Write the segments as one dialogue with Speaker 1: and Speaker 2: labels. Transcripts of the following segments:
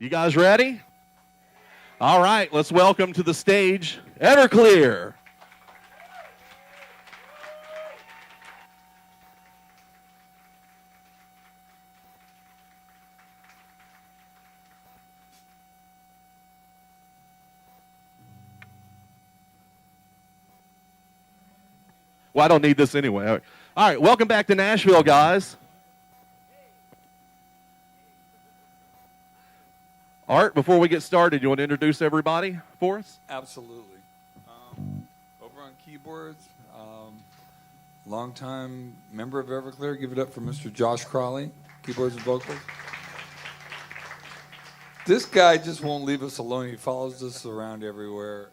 Speaker 1: You guys ready? All right, let's welcome to the stage Everclear. Well, I don't need this anyway. All right, welcome back to Nashville, guys. Art, before we get started, you want to introduce everybody for us?
Speaker 2: Absolutely. Over on keyboards, longtime member of Everclear. Give it up for Mr. Josh Crawley, keyboards and vocals. This guy just won't leave us alone. He follows us around everywhere,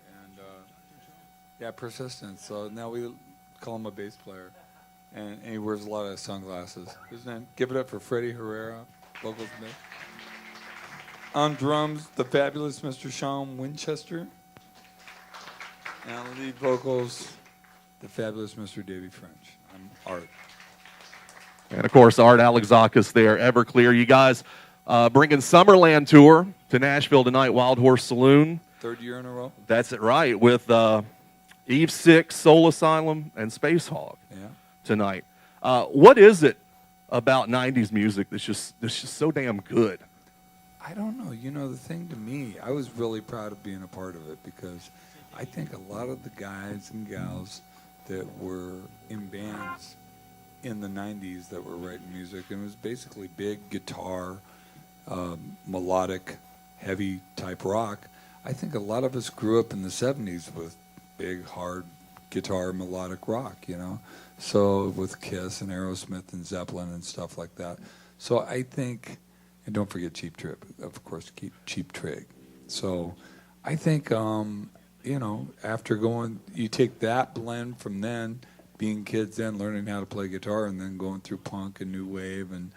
Speaker 2: and persistence. So now we call him a bass player, and he wears a lot of sunglasses. Give it up for Freddie Herrera, vocals. On drums, the fabulous Mr. Sean Winchester. And on the lead vocals, the fabulous Mr. Davey French. I'm Art.
Speaker 1: And, of course, Art Alexakis there, Everclear. You guys bringing Summerland Tour to Nashville tonight, Wild Horse Saloon.
Speaker 2: Third year in a row.
Speaker 1: That's it, right, with Eve 6, Soul Asylum, and Space Hog tonight. What is it about 90s music that's just so damn good?
Speaker 2: I don't know. You know, the thing to me, I was really proud of being a part of it because I think a lot of the guys and gals that were in bands in the 90s that were writing music, and it was basically big guitar, melodic, heavy type rock. I think a lot of us grew up in the 70s with big, hard guitar, melodic rock, you know. So with Kiss and Aerosmith and Zeppelin and stuff like that. So I think... And don't forget Cheap Trick, of course, keep Cheap Trick. So I think, after you take that blend from then, being kids then, learning how to play guitar, and then going through punk and new wave and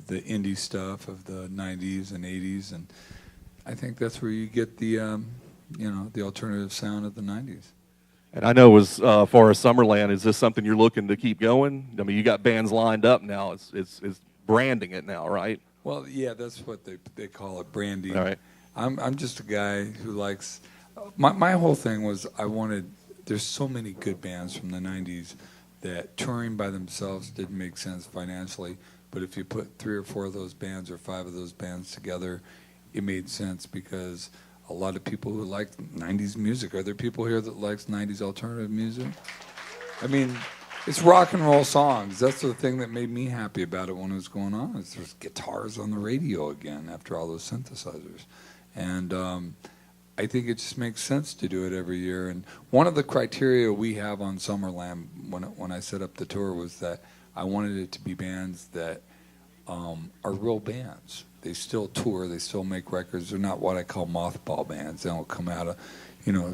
Speaker 2: the indie stuff of the 90s and 80s. And I think that's where you get the, the alternative sound of the 90s.
Speaker 1: And I know as far as Summerland, is this something you're looking to keep going? I mean, you got bands lined up now. It's branding it now, right?
Speaker 2: Well, yeah, that's what they call it, branding.
Speaker 1: All right.
Speaker 2: I'm just a guy who likes... My whole thing was there's so many good bands from the 90s that touring by themselves didn't make sense financially, but if you put 3 or 4 of those bands or 5 of those bands together, it made sense because a lot of people who like 90s music. Are there people here that likes 90s alternative music? I mean... It's rock and roll songs. That's the thing that made me happy about it when it was going on. There's guitars on the radio again after all those synthesizers. And I think it just makes sense to do it every year. And one of the criteria we have on Summerland when I set up the tour was that I wanted it to be bands that are real bands. They still tour. They still make records. They're not what I call mothball bands. They don't come out of,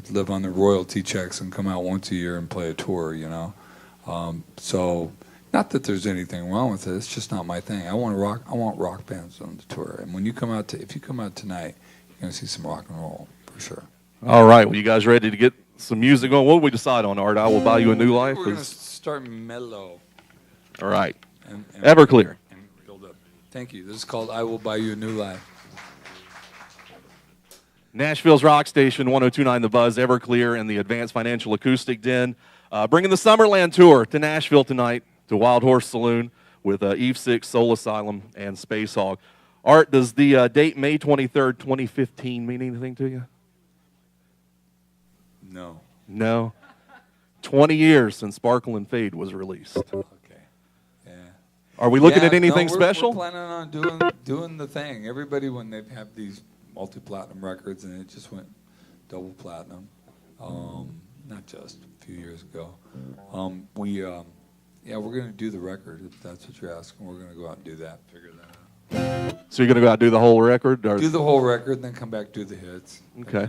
Speaker 2: live on the royalty checks and come out once a year and play a tour, So, not that there's anything wrong with it. It's just not my thing. I want rock bands on the tour. And when you come out, if you come out tonight, you're gonna see some rock and roll for sure.
Speaker 1: All right. Well, you guys ready to get some music on? What did we decide on, Art? I Will Buy You a New Life.
Speaker 2: We're gonna start mellow.
Speaker 1: All right.
Speaker 2: And
Speaker 1: Everclear.
Speaker 2: And build up. Thank you. This is called "I Will Buy You a New Life."
Speaker 1: Nashville's rock station, 102.9 The Buzz, Everclear, and the Advanced Financial Acoustic Den. Bringing the Summerland Tour to Nashville tonight to Wild Horse Saloon with Eve 6, Soul Asylum, and Space Hog. Art, does the date May 23rd, 2015 mean anything to you?
Speaker 2: No.
Speaker 1: No? 20 years since Sparkle and Fade was released.
Speaker 2: Okay. Yeah.
Speaker 1: Are we looking at anything special?
Speaker 2: We're planning on doing the thing. Everybody, when they have these multi-platinum records, and it just went double platinum. Not just a few years ago. We're going to do the record, if that's what you're asking. We're going to go out and do that, figure that out.
Speaker 1: So you're going to go out and do the whole record? Or?
Speaker 2: Do the whole record, and then come back, do the hits.
Speaker 1: Okay.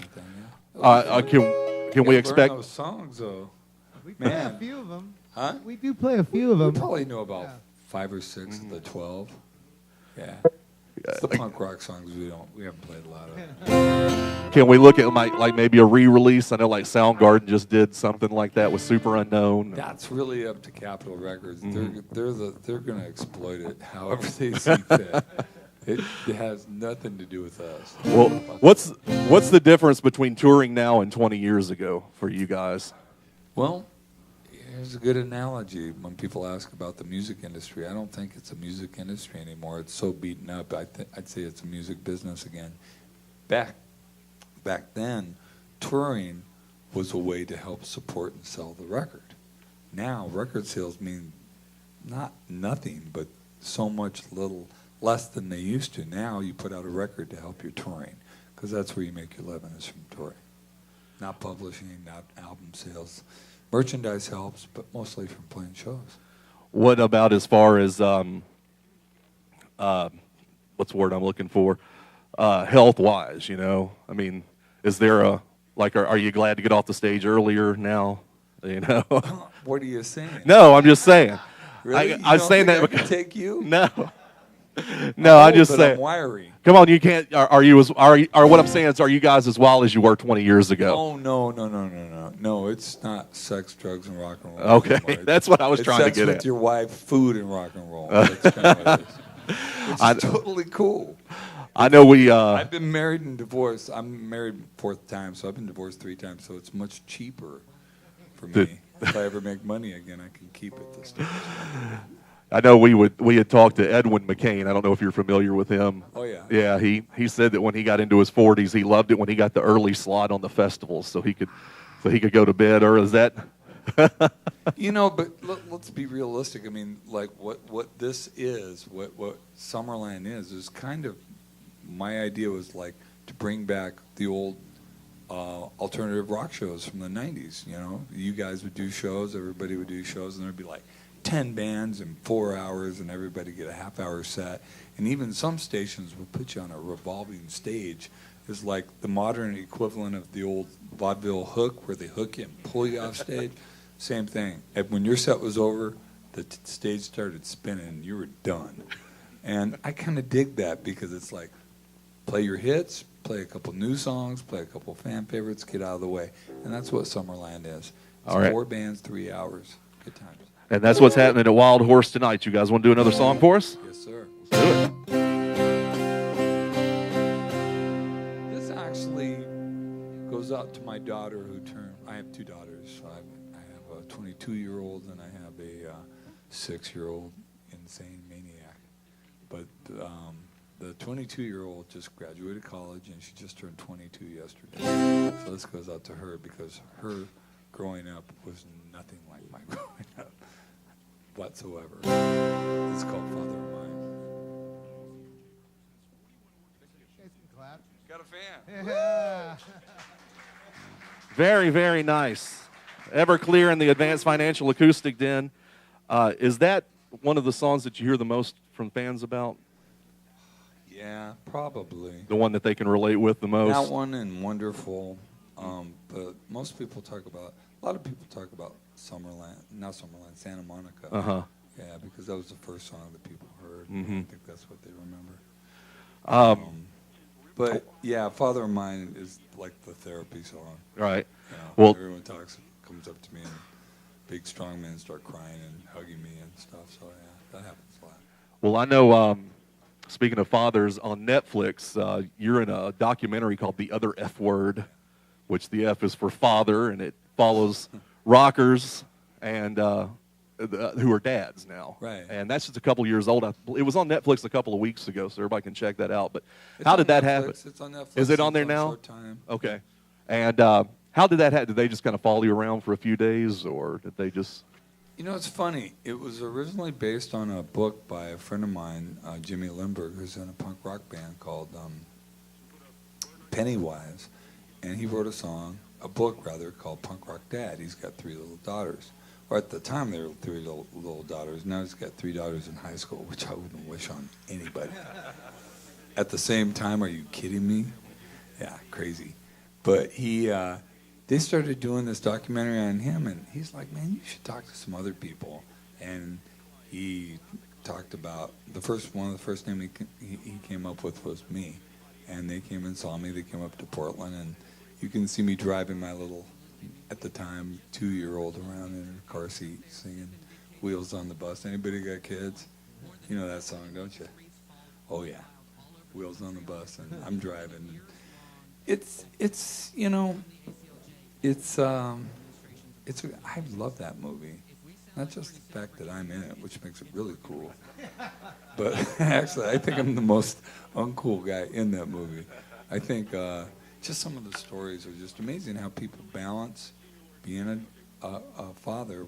Speaker 2: Can
Speaker 1: we expect...
Speaker 2: learn those songs, though?
Speaker 3: We play a few of them.
Speaker 2: Huh?
Speaker 3: We do play a few of them.
Speaker 2: We probably know about 5 or 6 of the 12. Yeah. It's the punk rock songs we haven't played a lot of.
Speaker 1: Can we look at like maybe a re-release? I know like Soundgarden just did something like that with Super Unknown.
Speaker 2: That's really up to Capitol Records. Mm-hmm. They're going to exploit it however they see fit. It has nothing to do with us.
Speaker 1: Well, what's the difference between touring now and 20 years ago for you guys?
Speaker 2: Well, here's a good analogy. When people ask about the music industry, I don't think it's a music industry anymore. It's so beaten up. I'd say it's a music business again. Back then, touring was a way to help support and sell the record. Now, record sales mean nothing, but so much little less than they used to. Now you put out a record to help your touring, because that's where you make your living, is from touring. Not publishing, not album sales. Merchandise helps, but mostly from playing shows.
Speaker 1: What about as far as what's the word I'm looking for? Health-wise, you know? I mean, is there are you glad to get off the stage earlier now? You know?
Speaker 2: What are you saying?
Speaker 1: No, I'm just saying.
Speaker 2: Really?
Speaker 1: I'm saying that
Speaker 2: I
Speaker 1: because
Speaker 2: can take you?
Speaker 1: no, I'm just
Speaker 2: but
Speaker 1: saying.
Speaker 2: I'm wiry.
Speaker 1: Come on, you can't. Are what I'm saying is, are you guys as wild as you were 20 years ago?
Speaker 2: Oh no! No, it's not sex, drugs, and rock and roll.
Speaker 1: Okay,
Speaker 2: anymore.
Speaker 1: that's what I was
Speaker 2: It's
Speaker 1: trying to
Speaker 2: sex
Speaker 1: get
Speaker 2: with
Speaker 1: at.
Speaker 2: your wife, food, and rock and roll. That's kind of what it is. Which is totally cool.
Speaker 1: I know we.
Speaker 2: I've been married and divorced. I'm married fourth time, so I've been divorced 3 times. So it's much cheaper for me. If I ever make money again, I can keep it this time.
Speaker 1: I know we had talked to Edwin McCain. I don't know if you're familiar with him.
Speaker 2: Oh yeah.
Speaker 1: Yeah, he said that when he got into his 40s, he loved it when he got the early slot on the festivals, so he could go to bed. Or is that?
Speaker 2: You know, but let's be realistic. I mean, like what this is, what Summerland is kind of, my idea was like to bring back the old alternative rock shows from the 90s. You know, you guys would do shows, everybody would do shows, and there'd be like 10 bands in 4 hours, and everybody get a half-hour set. And even some stations will put you on a revolving stage. It's like the modern equivalent of the old vaudeville hook, where they hook you and pull you off stage. Same thing. And when your set was over, the stage started spinning, and you were done. And I kind of dig that, because it's like, play your hits, play a couple new songs, play a couple fan favorites, get out of the way. And that's what Summerland is. It's
Speaker 1: All right.
Speaker 2: 4 bands, 3 hours. Good times.
Speaker 1: And that's what's happening at Wild Horse tonight. You guys want to do another song for us?
Speaker 2: Yes, sir.
Speaker 1: Let's do it.
Speaker 2: This actually goes out to my daughter who turned. I have 2 daughters. So I have a 22-year-old and I have a 6-year-old insane maniac. But the 22-year-old just graduated college, and she just turned 22 yesterday. So this goes out to her, because her growing up was nothing like my growing up whatsoever. It's called Father of Mine. Got a fan.
Speaker 3: Yeah.
Speaker 1: Very, very nice. Everclear and the Advanced Financial Acoustic Den. Is that one of the songs that you hear the most from fans about?
Speaker 2: Yeah, probably.
Speaker 1: The one that they can relate with the most?
Speaker 2: That one and Wonderful. But most people talk about, a lot of people talk about Santa Monica.
Speaker 1: Uh-huh.
Speaker 2: Yeah, because that was the first song that people heard.
Speaker 1: Mm-hmm.
Speaker 2: I think that's what they remember. But yeah, Father of Mine is like the therapy song.
Speaker 1: Right.
Speaker 2: You know,
Speaker 1: Well,
Speaker 2: everyone comes up to me, and big strong men start crying and hugging me and stuff. So yeah, that happens a lot.
Speaker 1: well, I know, speaking of fathers, on Netflix, you're in a documentary called The Other F Word, which the F is for father, and it follows rockers and who are dads now.
Speaker 2: Right.
Speaker 1: And that's just a couple years old. It was on Netflix a couple of weeks ago, so everybody can check that out. But
Speaker 2: It's
Speaker 1: how
Speaker 2: on
Speaker 1: did that
Speaker 2: Netflix.
Speaker 1: happen?
Speaker 2: It's on Netflix.
Speaker 1: Is it on
Speaker 2: It's
Speaker 1: there now?
Speaker 2: Showtime.
Speaker 1: Okay. And how did that happen? Did they just kind of follow you around for a few days, or did they just...
Speaker 2: You know, it's funny. It was originally based on a book by a friend of mine, Jimmy Lindbergh, who's in a punk rock band called Pennywise. And he wrote a book called Punk Rock Dad. He's got 3 little daughters. Or at the time, they were 3 little daughters. Now he's got 3 daughters in high school, which I wouldn't wish on anybody. At the same time, are you kidding me? Yeah, crazy. But they started doing this documentary on him, and he's like, man, you should talk to some other people. And he talked about, one of the first names he came up with was me. And they came and saw me. They came up to Portland, and you can see me driving my little, at the time, 2-year-old around in a car seat singing Wheels on the Bus. Anybody got kids? You know that song, don't you? Oh, yeah. wheels on the bus, and I'm driving. It's you know, I love that movie. Not just the fact that I'm in it, which makes it really cool, but actually, I think I'm the most uncool guy in that movie. I think just some of the stories are just amazing. How people balance being a father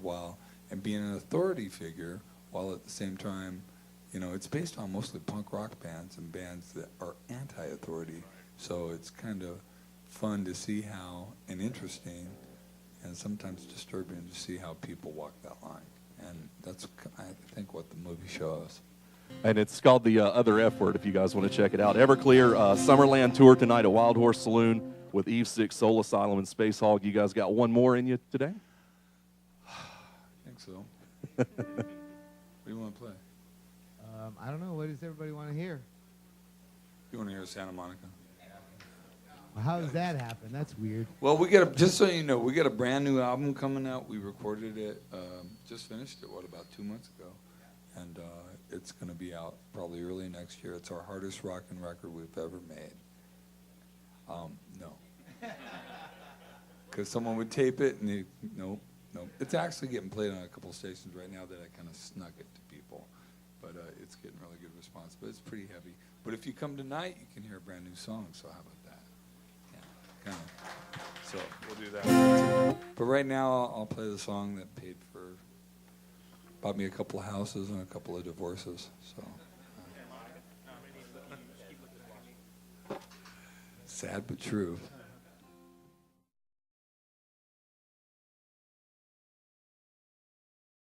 Speaker 2: and being an authority figure, while at the same time, it's based on mostly punk rock bands and bands that are anti-authority. So it's kind of fun to see how, and interesting, and sometimes disturbing to see how people walk that line. And that's, I think, what the movie shows.
Speaker 1: And it's called The Other F Word if you guys want to check it out. Everclear Summerland Tour tonight at Wild Horse Saloon with Eve 6, Soul Asylum, and Space Hog. You guys got one more in you today?
Speaker 2: I think so. What do you want to play?
Speaker 3: I don't know. What does everybody want to hear?
Speaker 2: You want to hear Santa Monica?
Speaker 3: Well, how does that happen? That's weird.
Speaker 2: Well, just so you know, we got a brand new album coming out. We recorded it, just finished it, about 2 months ago. And it's going to be out probably early next year. It's our hardest rockin' record we've ever made. No. Because someone would tape it and nope. It's actually getting played on a couple stations right now that I kind of snuck it to people. But it's getting really good response. But it's pretty heavy. But if you come tonight, you can hear a brand new song. So how about that? Yeah, kind of. So we'll do that. But right now, I'll play the song that bought me a couple of houses and a couple of divorces. So sad but true.